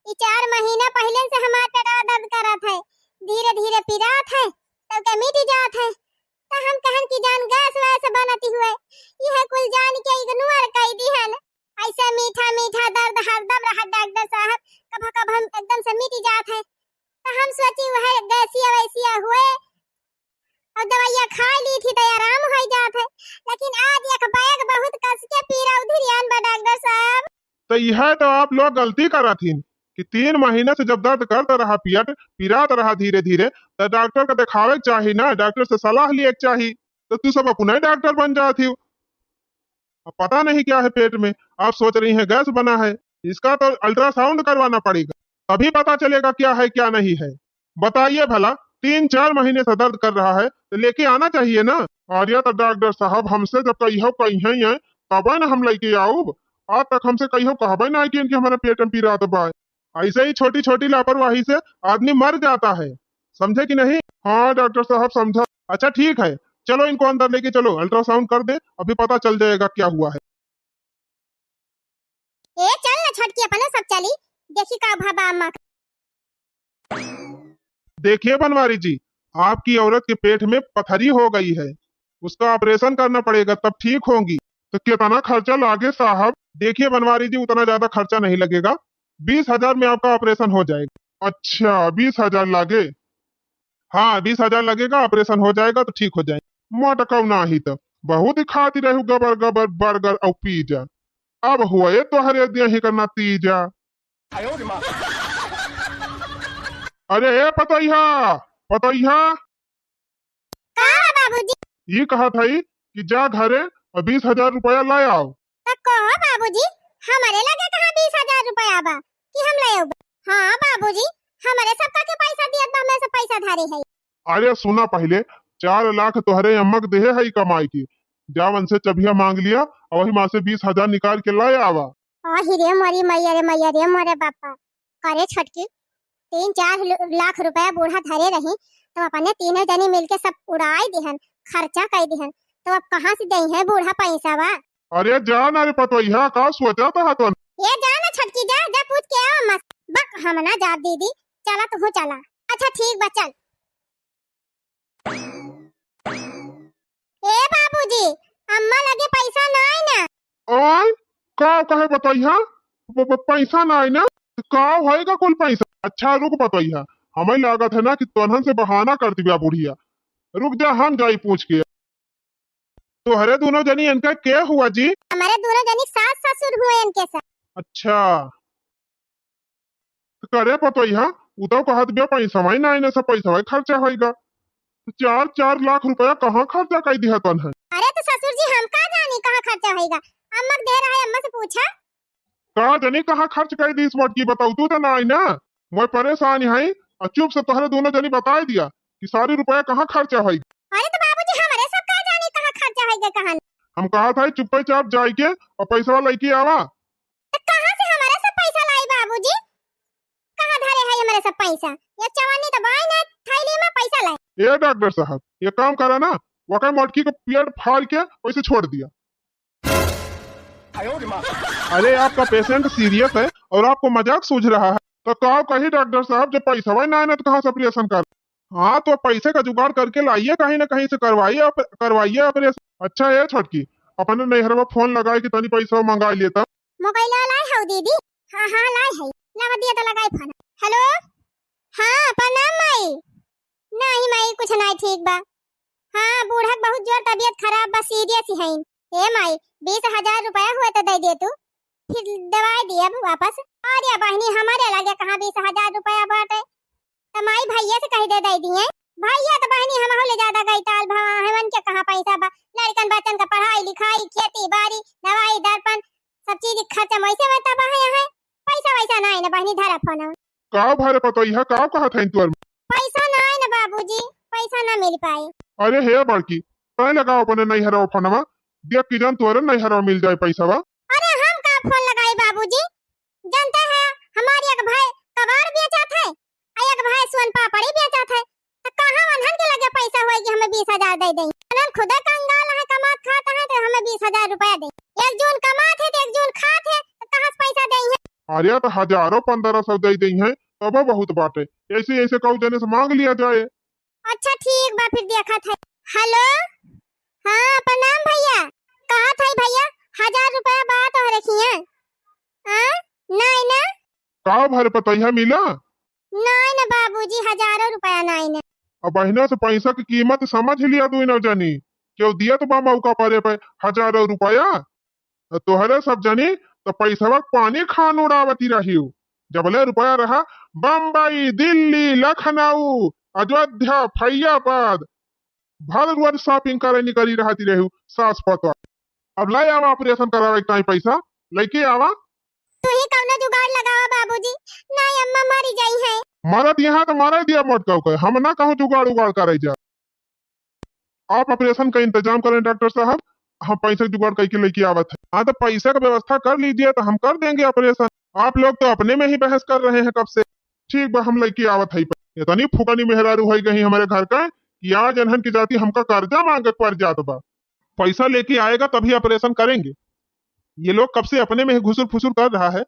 ये 4 महीना पहले से हमारा पेट दर्द करत है, धीरे धीरे पिरात है, तब के मिट जात है। तो हम कहन की जान गैस वैसे बनती हुए, यह कुल जान के इग्नोर कर दी है। ऐसा मीठा मीठा दर्द हरदम रहा डॉक्टर साहब, कब कब हम एकदम से मिट जात है। तो हम सोची वह गैसिया वैसिया हुए और दवाइयां खा ली थी तो आराम हो जात है, लेकिन आज एक बैग बहुत कस के पी रहा उधरियान बा डॉक्टर साहब। तो यह तो आप लोग गलती करा थी कि 3 महीने से जब दर्द करता रहा पेट पिरात रहा धीरे धीरे, तो डॉक्टर को दिखावे चाहिए ना, डॉक्टर से सलाह लिए चाहिए। तो तू सब अपना डॉक्टर बन जाती। अब पता नहीं क्या है पेट में, आप सोच रही हैं गैस बना है, इसका तो अल्ट्रासाउंड करवाना पड़ेगा, तभी पता चलेगा क्या है क्या नहीं है। बताइए भला, 3-4 महीने से दर्द कर रहा है तो लेके आना चाहिए ना। अरे तो डॉक्टर साहब हमसे जब कहियो कहीं है तब ना हम लेके आओ, आज तक हमसे कहियो कहबे ना कि हमारे पेट में पीड़ा तो बा। ऐसे ही छोटी छोटी लापरवाही से आदमी मर जाता है, समझे कि नहीं? हाँ डॉक्टर साहब समझा। अच्छा ठीक है, चलो इनको अंदर लेके चलो, अल्ट्रासाउंड कर दे, अभी पता चल जाएगा क्या हुआ है। ए चल ना छटकी अपन सब चली, देखी का भाबा अम्मा का। देखिए बनवारी जी, आपकी औरत के पेट में पथरी हो गई है, उसका ऑपरेशन करना पड़ेगा तब ठीक होंगी। तो कितना खर्चा लागे साहब? देखिए बनवारी जी, उतना ज्यादा खर्चा नहीं लगेगा, 20,000 में आपका ऑपरेशन हो जाएगा। अच्छा 20,000 लागे? हाँ 20,000 लगेगा, ऑपरेशन हो जाएगा तो ठीक हो जाएगा। मोटकव नाही तो बहुत ही खाती रहू गबर गबर बर्गर और पिज्जा, अब हुए तो हरे दिया ही करना तीजा। अरे ए पतैया पतैया, का बाबूजी? ये कहा था कि जा घरे और 20,000 रुपया लाए आओ। तो कहो बाबूजी, हमारे लगे कहाँ 20,000 रुपया बा कि हम ले आऊ? हाँ बाबूजी, हमारे सबका के पैसा दियत बा, हमें से पैसा धारे है। अरे सुना, पहले 4 लाख तोहरे अम्मा के देहे है कमाई की, जावन से चबिया मांग लिया और वही माँ से 20,000 निकाल के लाए आवा। रे मरी मैया रे मोरे बापा, करे छटकी 3-4 लाख रुपया बूढ़ा धरे रही तो अपने तीनों जनी मिलके सब उड़ाई दिहन, खर्चा कर दिहन, तो अब कहाँ से दई है बूढ़ा पैसा बा? अरे जा ना रे पतोहिया, का सोचा था तो? ये जा ना छटकी, जा जा पूछ के आओ मत। बक हम ना जा दीदी, चला तो हो चला। अच्छा ठीक बा चल। ए बाबूजी, अम्मा लगे पैसा ना आई ना? ओए का कहे पतोहिया, पैसा ना आई ना? का होएगा कुल पैसा? अच्छा रुक पतोहिया, हमें लागत है ना कि तोहन से बहाना करती बा बुढ़िया, रुक जा हम जाई पूछ के। तोहरे दोनों जनी इनका क्या हुआ जी? हमारे दोनों जनी सास ससुर हुए इनके साथ। अच्छा तो करे पतोहिया, उतो कहत बिया पैसा वही ना आईने से पैसा वही खर्चा होएगा, तो 4-4 लाख रुपया कहाँ खर्चा कर दिया तन है? अरे तो ससुर जी हम का जानी कहाँ खर्चा होएगा, अम्मा दे रहा है, अम्मा से पूछा। का जनी कहाँ खर्च कर दी इस वक्त की बताऊ, तू तो ना आई ना, मैं परेशान है और चुप से तोहरे दोनों जनी बता दिया कि सारी रुपया कहाँ खर्चा होएगा। अरे तो बाबूजी हमारे सब का जानी कहाँ खर्चा होएगा कहाँ? हम कहा था चुप्पे चाप जाए के और पैसा लेके आवा। तो कहाँ से हमारे सब पैसा लाई बाबूजी? कहाँ धरे है हमारे सब पैसा? ये चवानी तो बाई ना थैली में पैसा लाए। ये डॉक्टर साहब ये काम करा ना, वका मटकी को पेड़ फाड़ के वैसे छोड़ दिया। अरे आपका पेशेंट सीरियस है और आपको मजाक सूझ रहा है, तो कहो कहीं डॉक्टर साहब जब पैसा वही ना आना तो कहाँ से ऑपरेशन कर? हाँ तो पैसे का जुगाड़ करके लाइए, कहीं ना कहीं से करवाइए ऑपरेशन। अच्छा ये छोटकी, अपन नैहरवा फोन लगाए कि तनी पैसा मंगा लेता। मोबाइल लाए हो दीदी? हाँ हाँ लाए है, लगा दिया तो लगाई फोन। हेलो हाँ प्रणाम माई। नहीं माई कुछ नहीं ठीक बा, हाँ बूढ़ा बहुत जोर तबीयत खराब बा, सीरियस है। ए माई 20,000 रुपया हुए तो दे दे तू, फिर दवाई दिया वापस। अरे बहनी हमारे लगे कहाँ 20,000 रुपया बाटे, तो माई भैया से कही दे दिए। भैया तो बहनी हम ले ज्यादा गई ताल भवन के कहाँ पैसा बा, लड़कन बच्चन का पढ़ाई पढ़ाई लिखाई खेती बाड़ी दवाई दर्पण सब चीज खर्चा वैसे में तबाह है पैसा वैसा नहीं ना बहनी धरा फोन का भारे पतोहिया का कहा था तुअर पैसा नहीं ना बाबूजी पैसा ना मिल पाए अरे हे बड़की तय लगाओ अपने नहीं हराओ फोनवा देख की जान तुअर नहीं हराओ मिल जाए पैसा वा अरे हम का फोन लगाई बाबूजी जानते हैं हमारे एक भाई कबाड़ बेचत है और एक भाई सोन पापड़ी बेचत है तो कहां वनहन के लगे पैसा होएगी हमें 20,000 दे दें हम खुद कंगाल है कमात खाता है तो हमें 20,000 रुपया दे एक जून कमात है तो एक जून खात है तो कहां से पैसा देंगे अरे तो हजारों 1500 दे दी है तब बहुत बाटे ऐसे ऐसे कहू जने से मांग लिया जाए अच्छा ठीक बा फिर देखा था हेलो हाँ प्रणाम भैया कहा था भैया 1,000 रुपया बात हो रखी है हाँ नहीं ना का भारे पतोहिया मिला नहीं ना बाबूजी 1,000 रुपया नहीं ना अब बहिना से पैसा की कीमत समझ लिया तू न जानी क्यों दिया तो बाबा का पारे पे 1,000 रुपया तोहरे सब जानी तो पैसा पानी खान उड़ावती रही जबले रुपया रहा बम्बई दिल्ली लखनऊ अयोध्या फैयाबाद भर रोज शॉपिंग करे निकली रहती रही सास पता अब लाई आवा ऑपरेशन करावे के पैसा लेके आवा तू ही कौनो जुगाड़ लगावा बाबूजी नहीं अम्मा मरी गई है मरत यहाँ तो मारा दिया मत कहो हम ना कहूँ जुगाड़ उगाड़ करे जा आप ऑपरेशन का इंतजाम करें डॉक्टर साहब हम पैसे जुगाड़ करके लेके आवत है हाँ तो पैसे का व्यवस्था कर लीजिए तो हम कर देंगे ऑपरेशन आप लोग तो अपने में ही बहस कर रहे हैं कब से ठीक बा हम लेके आवत है इतनी फुकनी मेहरारू हो गई हमारे घर का कि आज अनहन की जाति हमका कर्जा मांगे पड़ जात बा पैसा लेके आएगा तभी ऑपरेशन करेंगे ये लोग कब से अपने में ही घुसुर फुसुर कर रहा है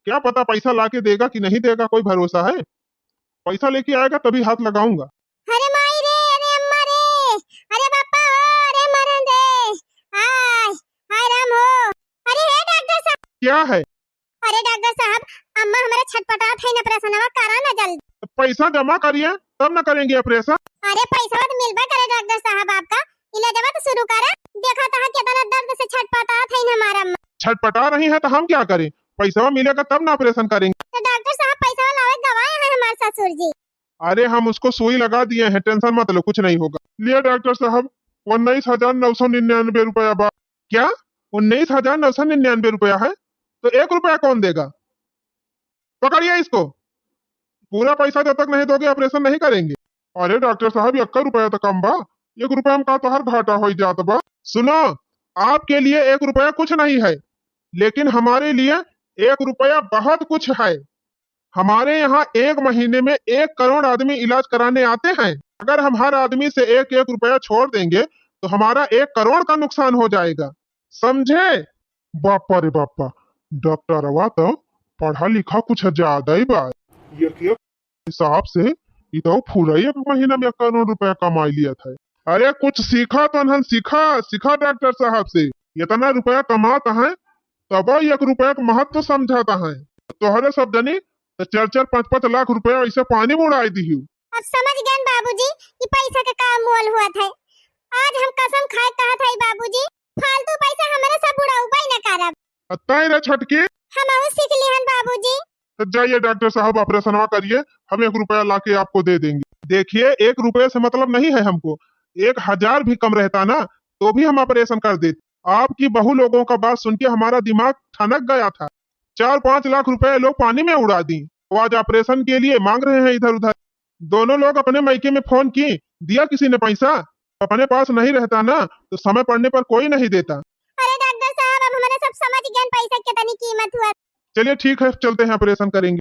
क्या पता पैसा लाके देगा कि नहीं देगा कोई भरोसा है पैसा लेके आएगा तभी हाथ लगाऊंगा अरे माई रे अरे अम्मा रे अरे पापा हो अरे मरन दे हाय हाय राम हो अरे हे डॉक्टर साहब क्या है अरे डॉक्टर साहब अम्मा हमारे छटपटात है ना ऑपरेशनवा करा ना जल्दी पैसा जमा करिए तब न करेंगे ऑपरेशन अरे पैसा तो मिलबा करे डॉक्टर साहब आपका इलाजवा तो शुरू करा देखा था कितना दर्द से छटपटात है हमारा अम्मा छटपटा रही है तो हम क्या करें पैसा मिलेगा तब ना ऑपरेशन करेंगे तो डॉक्टर साहब पैसा लावे गवाए हैं हमारे ससुर जी अरे हम उसको सुई लगा दिए हैं टेंशन मत लो कुछ नहीं होगा लिए डॉक्टर साहब 19,999 रुपया बा क्या 19,999 रुपया है तो 1 रुपया कौन देगा पकड़िए इसको पूरा पैसा जब तक नहीं दोगे ऑपरेशन नहीं करेंगे अरे डॉक्टर साहब 1 रुपया तो कम बा 1 रुपया में का तो हर घाटा हो जात बा सुनो आपके लिए 1 रुपया कुछ नहीं है लेकिन हमारे लिए 1 रुपया बहुत कुछ है हमारे यहाँ 1 महीने में 1 करोड़ आदमी इलाज कराने आते हैं अगर हम हर आदमी से 1-1 रुपया छोड़ देंगे तो हमारा 1 करोड़ का नुकसान हो जाएगा समझे बापा रे बापा डॉक्टर तो पढ़ा लिखा कुछ ज्यादा ही बा हिसाब से तो पूरा 1 महीना में 1 करोड़ रुपया कमा लिया था अरे कुछ सीखा तो न सीखा डॉक्टर साहब से इतना रुपया कमाता है तब 1 रुपया का महत्व समझाता है तोहरे सब जनी तो 4-5 लाख रुपया ऐसे पानी में उड़ाई दी अब समझ गए बाबूजी कि पैसा का काम मोल हुआ था आज हम कसम खाए कहा था बाबूजी फालतू पैसा हमारे सब उड़ाऊबा ही न करब अत्ताई रे छटकी हम और सीख लिहन बाबूजी तो जाइए डॉक्टर साहब ऑपरेशन करिए हम 1 रुपया लाके आपको दे देंगे देखिए 1 रुपये से मतलब नहीं है हमको 1,000 भी कम रहता ना तो भी हम ऑपरेशन कर देते आपकी बहु लोगों का बात सुन के हमारा दिमाग ठनक गया था 4-5 लाख रुपए लोग पानी में उड़ा दी तो आज ऑपरेशन के लिए मांग रहे हैं इधर उधर दोनों लोग अपने मायके में फोन की दिया किसी ने पैसा अपने पास नहीं रहता ना तो समय पड़ने पर कोई नहीं देता अरे डॉक्टर साहब अब हमारे सब समझ गए पैसा कितनी कीमत हुआ चलिए ठीक है चलते हैं ऑपरेशन करेंगे